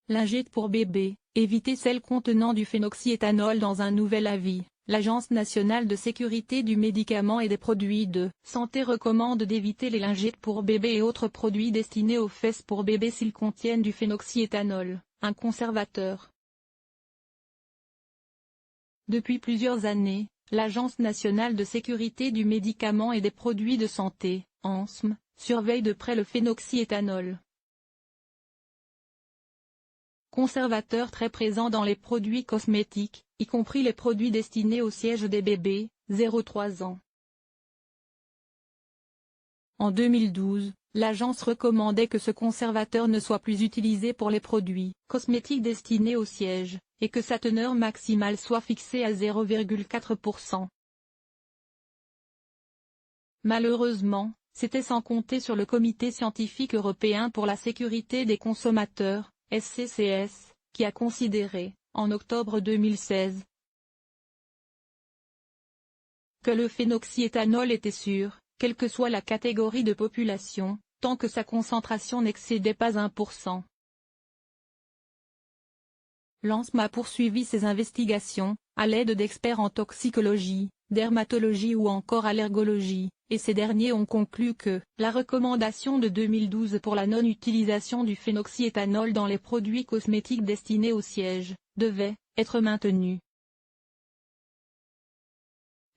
Lingettes pour bébés, évitez celles contenant du phénoxyéthanol. Dans un nouvel avis, l'Agence nationale de sécurité du médicament et des produits de santé recommande d'éviter les lingettes pour bébés et autres produits destinés aux fesses pour bébés s'ils contiennent du phénoxyéthanol, un conservateur. Depuis plusieurs années, l'Agence nationale de sécurité du médicament et des produits de santé, ANSM, surveille de près le phénoxyéthanol. Conservateur très présent dans les produits cosmétiques, y compris les produits destinés au siège des bébés, 0-3 ans. En 2012, l'agence recommandait que ce conservateur ne soit plus utilisé pour les produits cosmétiques destinés au siège, et que sa teneur maximale soit fixée à 0,4%. Malheureusement, c'était sans compter sur le Comité scientifique européen pour la sécurité des consommateurs, SCCS, qui a considéré, en octobre 2016, que le phénoxyéthanol était sûr, quelle que soit la catégorie de population, tant que sa concentration n'excédait pas 1%. L'ANSM a poursuivi ses investigations, à l'aide d'experts en toxicologie, dermatologie ou encore allergologie, et ces derniers ont conclu que la recommandation de 2012 pour la non-utilisation du phénoxyéthanol dans les produits cosmétiques destinés au siège devait être maintenue.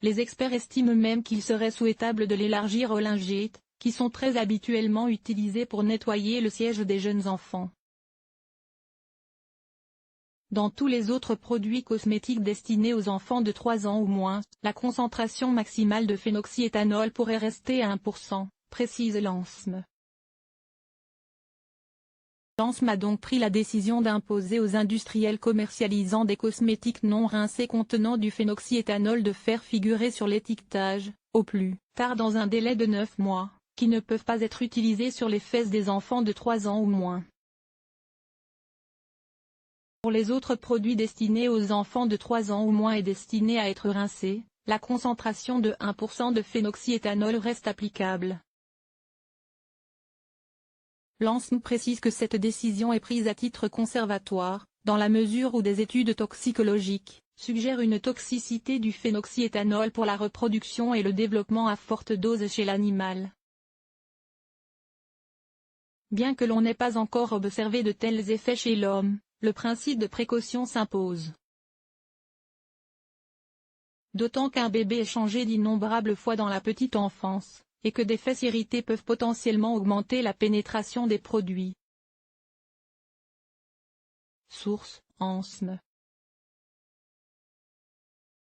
Les experts estiment même qu'il serait souhaitable de l'élargir aux lingettes, qui sont très habituellement utilisées pour nettoyer le siège des jeunes enfants. Dans tous les autres produits cosmétiques destinés aux enfants de 3 ans ou moins, la concentration maximale de phénoxyéthanol pourrait rester à 1%, précise l'ANSM. L'ANSM a donc pris la décision d'imposer aux industriels commercialisant des cosmétiques non rincés contenant du phénoxyéthanol de faire figurer sur l'étiquetage, au plus tard dans un délai de 9 mois, qui ne peuvent pas être utilisés sur les fesses des enfants de 3 ans ou moins. Pour les autres produits destinés aux enfants de 3 ans ou moins et destinés à être rincés, la concentration de 1% de phénoxyéthanol reste applicable. L'ANSM précise que cette décision est prise à titre conservatoire, dans la mesure où des études toxicologiques suggèrent une toxicité du phénoxyéthanol pour la reproduction et le développement à forte dose chez l'animal. Bien que l'on n'ait pas encore observé de tels effets chez l'homme, le principe de précaution s'impose. D'autant qu'un bébé est changé d'innombrables fois dans la petite enfance, et que des fesses irritées peuvent potentiellement augmenter la pénétration des produits. Source: ANSM.